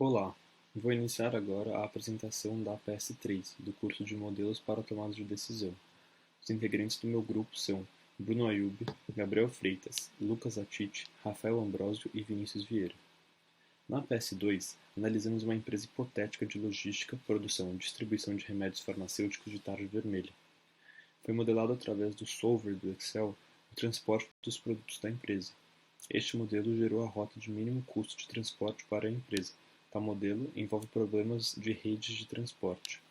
Olá, vou iniciar agora a apresentação da PS3, do curso de Modelos para Tomada de Decisão. Os integrantes do meu grupo são Bruno Ayub, Gabriel Freitas, Lucas Atiti, Rafael Ambrósio e Vinícius Vieira. Na PS2, analisamos uma empresa hipotética de logística, produção e distribuição de remédios farmacêuticos de tarja vermelha. Foi modelado através do solver do Excel o transporte dos produtos da empresa. Este modelo gerou a rota de mínimo custo de transporte para a empresa. Tal modelo envolve problemas de redes de transporte.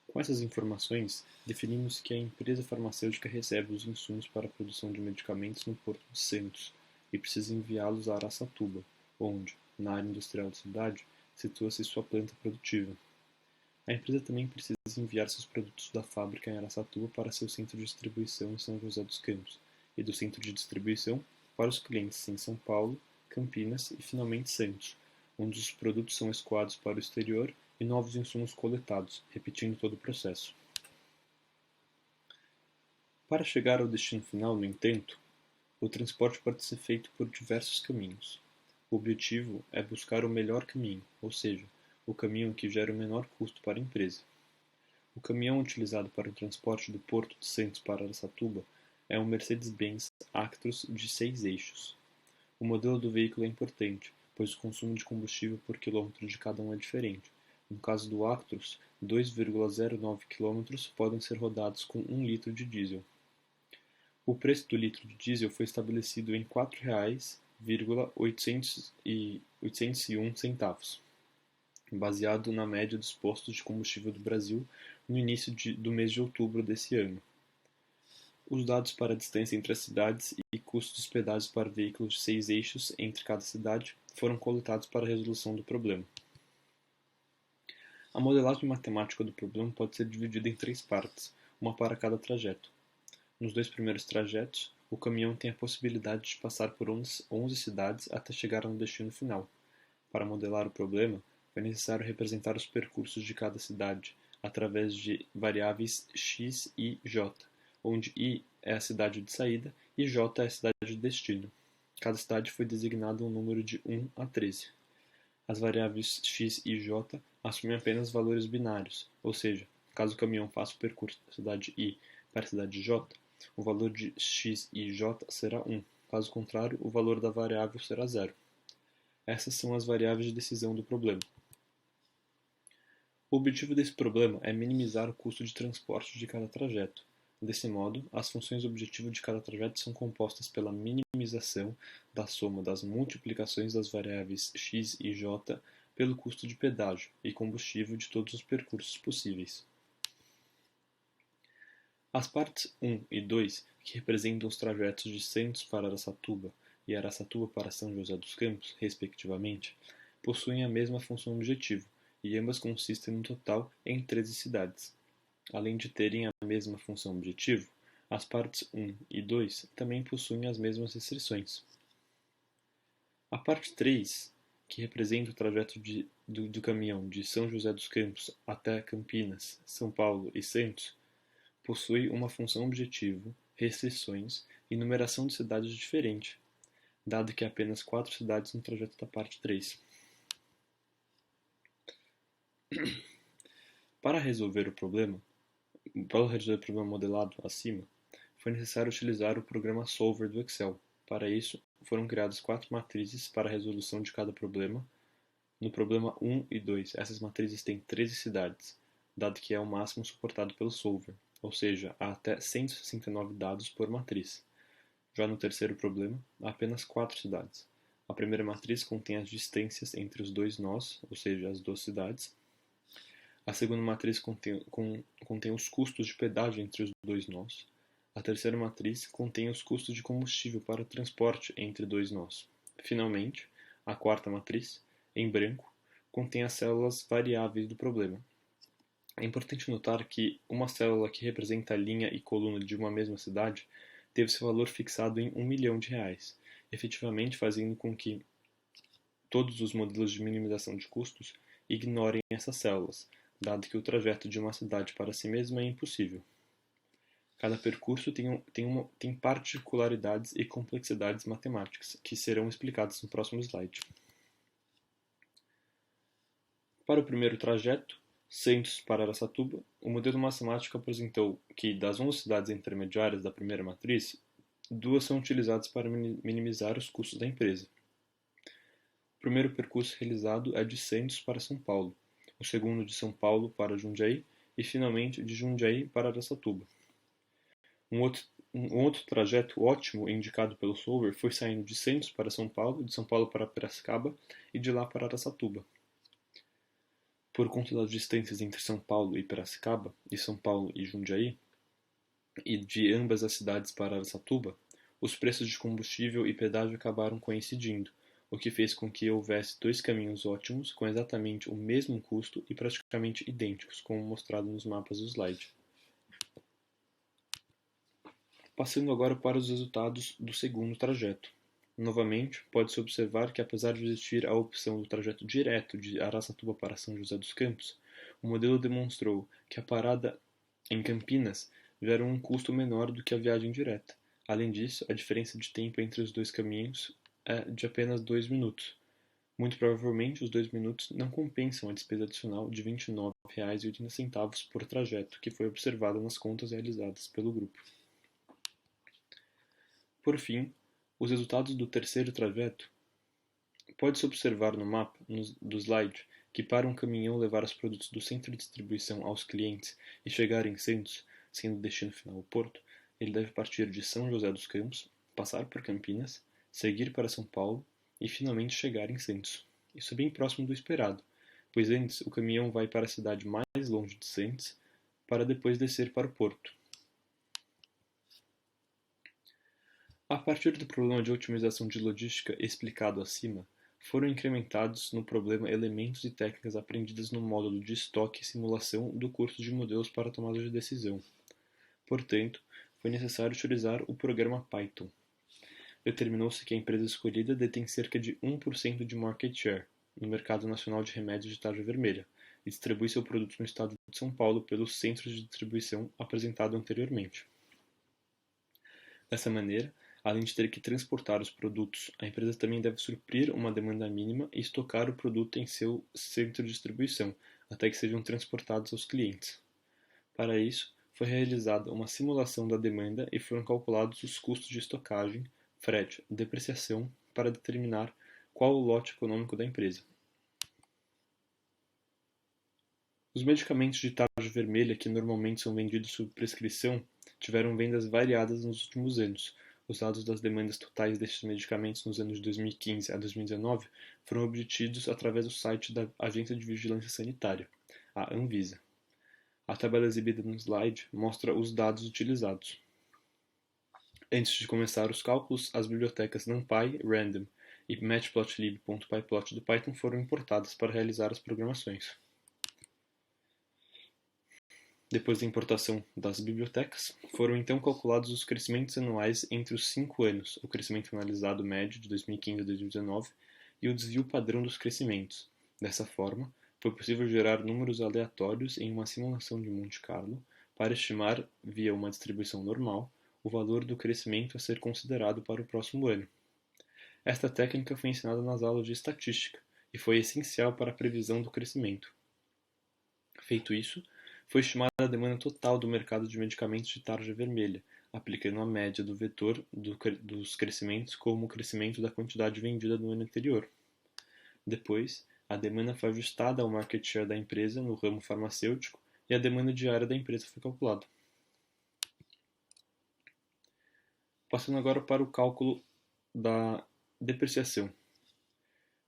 Com essas informações, definimos que a empresa farmacêutica recebe os insumos para a produção de medicamentos no Porto de Santos e precisa enviá-los a Araçatuba, onde, na área industrial da cidade, situa-se sua planta produtiva. A empresa também precisa enviar seus produtos da fábrica em Araçatuba para seu centro de distribuição em São José dos Campos e do centro de distribuição para os clientes em São Paulo, Campinas e finalmente Santos, onde os produtos são escoados para o exterior e novos insumos coletados, repetindo todo o processo. Para chegar ao destino final, no entanto, o transporte pode ser feito por diversos caminhos. O objetivo é buscar o melhor caminho, ou seja, o caminho que gera o menor custo para a empresa. O caminhão utilizado para o transporte do Porto de Santos para Araçatuba é um Mercedes-Benz Actros de 6 eixos. O modelo do veículo é importante, pois o consumo de combustível por quilômetro de cada um é diferente. No caso do Actros, 2,09 km podem ser rodados com 1 litro de diesel. O preço do litro de diesel foi estabelecido em R$ 4,801, baseado na média dos postos de combustível do Brasil no início do mês de outubro desse ano. Os dados para a distância entre as cidades e custos dos pedágios para veículos de 6 eixos entre cada cidade foram coletados para a resolução do problema. A modelagem matemática do problema pode ser dividida em 3 partes, uma para cada trajeto. Nos 2 primeiros trajetos, o caminhão tem a possibilidade de passar por 11 cidades até chegar no destino final. Para modelar o problema, é necessário representar os percursos de cada cidade através de variáveis x e j, onde i é a cidade de saída e j é a cidade de destino. Cada cidade foi designada um número de 1 a 13. As variáveis x e j assumem apenas valores binários, ou seja, caso o caminhão faça o percurso da cidade i para a cidade j, o valor de x e j será 1, caso contrário, o valor da variável será 0. Essas são as variáveis de decisão do problema. O objetivo desse problema é minimizar o custo de transporte de cada trajeto. Desse modo, as funções objetivo de cada trajeto são compostas pela minimização da soma das multiplicações das variáveis x e j pelo custo de pedágio e combustível de todos os percursos possíveis. As partes 1 e 2, que representam os trajetos de Santos para Araçatuba e Araçatuba para São José dos Campos, respectivamente, possuem a mesma função objetivo, e ambas consistem no total em 13 cidades. Além de terem a mesma função objetivo, as partes 1 e 2 também possuem as mesmas restrições. A parte 3, que representa o trajeto do caminhão de São José dos Campos até Campinas, São Paulo e Santos, possui uma função objetivo, restrições e numeração de cidades diferente, dado que há apenas 4 cidades no trajeto da parte 3. Para resolver o problema modelado acima, foi necessário utilizar o programa Solver do Excel. Para isso, foram criadas 4 matrizes para a resolução de cada problema. No problema 1 e 2, essas matrizes têm 13 cidades, dado que é o máximo suportado pelo Solver, ou seja, há até 169 dados por matriz. Já no terceiro problema, há apenas 4 cidades. A primeira matriz contém as distâncias entre os 2 nós, ou seja, as 2 cidades. A segunda matriz contém os custos de pedágio entre os 2 nós. A terceira matriz contém os custos de combustível para o transporte entre 2 nós. Finalmente, a quarta matriz, em branco, contém as células variáveis do problema. É importante notar que uma célula que representa a linha e coluna de uma mesma cidade teve seu valor fixado em R$ 1 milhão, efetivamente fazendo com que todos os modelos de minimização de custos ignorem essas células, dado que o trajeto de uma cidade para si mesma é impossível. Cada percurso tem particularidades e complexidades matemáticas, que serão explicadas no próximo slide. Para o primeiro trajeto, Santos para Araçatuba, o modelo matemático apresentou que, das 11 cidades intermediárias da primeira matriz, 2 são utilizadas para minimizar os custos da empresa. O primeiro percurso realizado é de Santos para São Paulo, o segundo de São Paulo para Jundiaí e, finalmente, de Jundiaí para Araçatuba. Um outro trajeto ótimo indicado pelo Solver foi saindo de Santos para São Paulo, de São Paulo para Piracicaba e de lá para Araçatuba. Por conta das distâncias entre São Paulo e Piracicaba, e São Paulo e Jundiaí, e de ambas as cidades para Araçatuba, os preços de combustível e pedágio acabaram coincidindo, o que fez com que houvesse 2 caminhos ótimos com exatamente o mesmo custo e praticamente idênticos, como mostrado nos mapas do slide. Passando agora para os resultados do segundo trajeto. Novamente, pode-se observar que, apesar de existir a opção do trajeto direto de Araçatuba para São José dos Campos, o modelo demonstrou que a parada em Campinas gera um custo menor do que a viagem direta. Além disso, a diferença de tempo entre os 2 caminhos é de apenas 2 minutos. Muito provavelmente, os 2 minutos não compensam a despesa adicional de R$ 29,80 por trajeto, que foi observada nas contas realizadas pelo grupo. Por fim, os resultados do terceiro trajeto. Pode-se observar no mapa do slide que para um caminhão levar os produtos do centro de distribuição aos clientes e chegar em Santos, sendo o destino final o Porto, ele deve partir de São José dos Campos, passar por Campinas, seguir para São Paulo e finalmente chegar em Santos. Isso é bem próximo do esperado, pois antes o caminhão vai para a cidade mais longe de Santos para depois descer para o Porto. A partir do problema de otimização de logística explicado acima, foram incrementados no problema elementos e técnicas aprendidas no módulo de estoque e simulação do curso de modelos para tomada de decisão. Portanto, foi necessário utilizar o programa Python. Determinou-se que a empresa escolhida detém cerca de 1% de market share no mercado nacional de remédios de tarja vermelha e distribui seu produto no estado de São Paulo pelos centros de distribuição apresentado anteriormente. Dessa maneira, além de ter que transportar os produtos, a empresa também deve suprir uma demanda mínima e estocar o produto em seu centro de distribuição, até que sejam transportados aos clientes. Para isso, foi realizada uma simulação da demanda e foram calculados os custos de estocagem, frete, depreciação, para determinar qual o lote econômico da empresa. Os medicamentos de tarja vermelha, que normalmente são vendidos sob prescrição, tiveram vendas variadas nos últimos anos. Os dados das demandas totais destes medicamentos nos anos de 2015 a 2019 foram obtidos através do site da Agência de Vigilância Sanitária, a Anvisa. A tabela exibida no slide mostra os dados utilizados. Antes de começar os cálculos, as bibliotecas NumPy, Random e Matplotlib.pyplot do Python foram importadas para realizar as programações. Depois da importação das bibliotecas, foram então calculados os crescimentos anuais entre os 5 anos, o crescimento analisado médio de 2015 a 2019 e o desvio padrão dos crescimentos. Dessa forma, foi possível gerar números aleatórios em uma simulação de Monte Carlo para estimar, via uma distribuição normal, o valor do crescimento a ser considerado para o próximo ano. Esta técnica foi ensinada nas aulas de estatística e foi essencial para a previsão do crescimento. Feito isso, foi estimada a demanda total do mercado de medicamentos de tarja vermelha, aplicando a média do vetor dos crescimentos como o crescimento da quantidade vendida no ano anterior. Depois, a demanda foi ajustada ao market share da empresa no ramo farmacêutico e a demanda diária da empresa foi calculada. Passando agora para o cálculo da depreciação.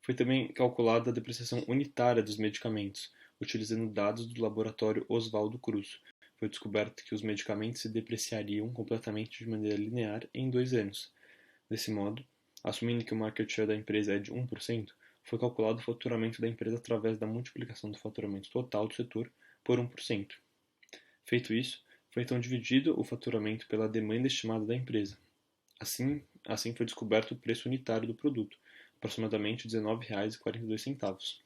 Foi também calculada a depreciação unitária dos medicamentos, utilizando dados do laboratório Oswaldo Cruz. Foi descoberto que os medicamentos se depreciariam completamente de maneira linear em 2 anos. Desse modo, assumindo que o market share da empresa é de 1%, foi calculado o faturamento da empresa através da multiplicação do faturamento total do setor por 1%. Feito isso, foi então dividido o faturamento pela demanda estimada da empresa. Assim foi descoberto o preço unitário do produto, aproximadamente R$ 19,42.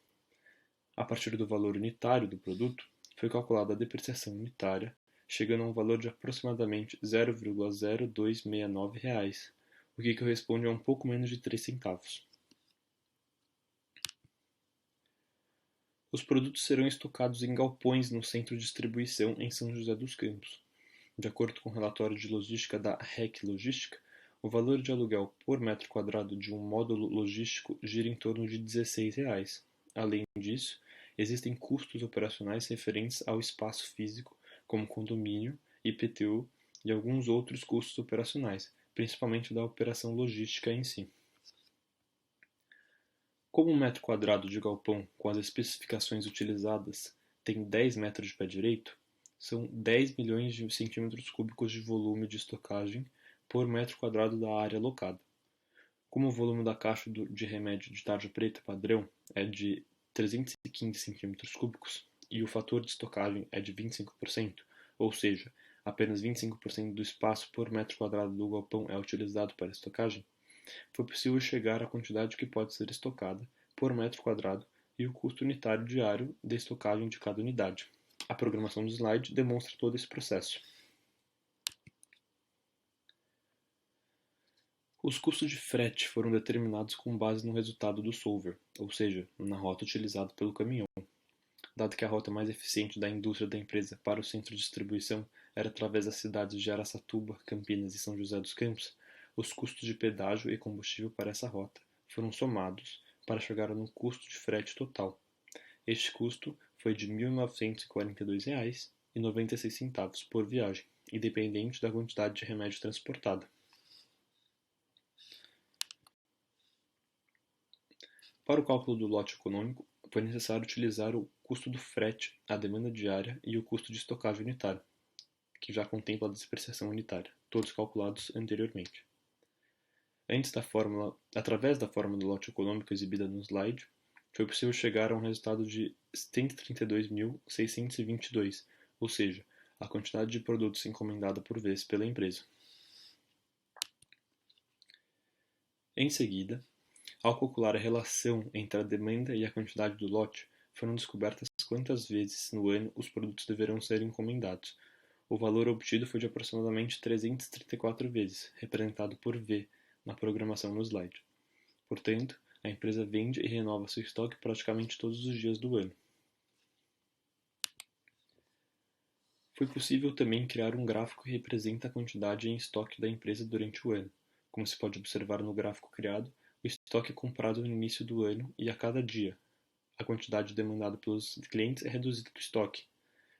A partir do valor unitário do produto, foi calculada a depreciação unitária, chegando a um valor de aproximadamente R$ 0,0269, o que corresponde a um pouco menos de 3 centavos. Os produtos serão estocados em galpões no centro de distribuição em São José dos Campos. De acordo com o relatório de logística da REC Logística, o valor de aluguel por metro quadrado de um módulo logístico gira em torno de R$ 16. Além disso, existem custos operacionais referentes ao espaço físico, como condomínio, IPTU e alguns outros custos operacionais, principalmente da operação logística em si. Como um metro quadrado de galpão com as especificações utilizadas tem 10 metros de pé direito, são 10 milhões de centímetros cúbicos de volume de estocagem por metro quadrado da área alocada. Como o volume da caixa de remédio de tarja preta padrão é de 315 centímetros cúbicos e o fator de estocagem é de 25%, ou seja, apenas 25% do espaço por metro quadrado do galpão é utilizado para estocagem, foi possível chegar à quantidade que pode ser estocada por metro quadrado e o custo unitário diário de estocagem de cada unidade. A programação do slide demonstra todo esse processo. Os custos de frete foram determinados com base no resultado do solver, ou seja, na rota utilizada pelo caminhão. Dado que a rota mais eficiente da indústria da empresa para o centro de distribuição era através das cidades de Araçatuba, Campinas e São José dos Campos, os custos de pedágio e combustível para essa rota foram somados para chegar no custo de frete total. Este custo foi de R$ 1.942,96 por viagem, independente da quantidade de remédio transportada. Para o cálculo do lote econômico, foi necessário utilizar o custo do frete, a demanda diária e o custo de estocagem unitária, que já contempla a depreciação unitária, todos calculados anteriormente. Através da fórmula do lote econômico exibida no slide, foi possível chegar a um resultado de 132.622, ou seja, a quantidade de produtos encomendada por vez pela empresa. Em seguida, ao calcular a relação entre a demanda e a quantidade do lote, foram descobertas quantas vezes no ano os produtos deverão ser encomendados. O valor obtido foi de aproximadamente 334 vezes, representado por V na programação no slide. Portanto, a empresa vende e renova seu estoque praticamente todos os dias do ano. Foi possível também criar um gráfico que representa a quantidade em estoque da empresa durante o ano. Como se pode observar no gráfico criado, o estoque é comprado no início do ano e a cada dia. A quantidade demandada pelos clientes é reduzida do estoque.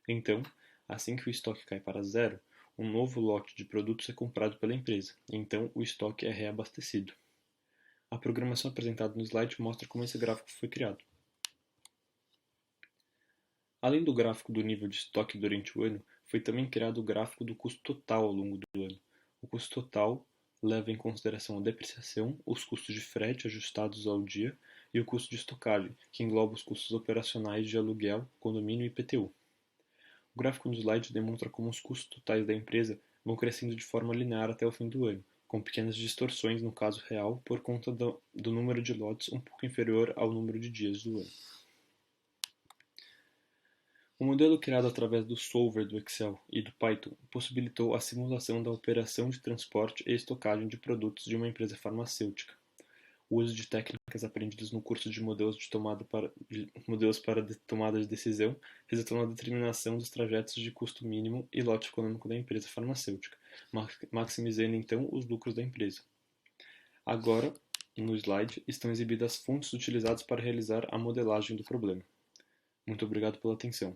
Então, assim que o estoque cai para zero, um novo lote de produtos é comprado pela empresa, e então o estoque é reabastecido. A programação apresentada no slide mostra como esse gráfico foi criado. Além do gráfico do nível de estoque durante o ano, foi também criado o gráfico do custo total ao longo do ano. O custo total leva em consideração a depreciação, os custos de frete ajustados ao dia e o custo de estocagem, que engloba os custos operacionais de aluguel, condomínio e IPTU. O gráfico no slide demonstra como os custos totais da empresa vão crescendo de forma linear até o fim do ano, com pequenas distorções no caso real por conta do número de lotes um pouco inferior ao número de dias do ano. O modelo criado através do solver do Excel e do Python possibilitou a simulação da operação de transporte e estocagem de produtos de uma empresa farmacêutica. O uso de técnicas aprendidas no curso de modelos para tomada de decisão resultou na determinação dos trajetos de custo mínimo e lote econômico da empresa farmacêutica, maximizando então os lucros da empresa. Agora, no slide, estão exibidas as fontes utilizadas para realizar a modelagem do problema. Muito obrigado pela atenção.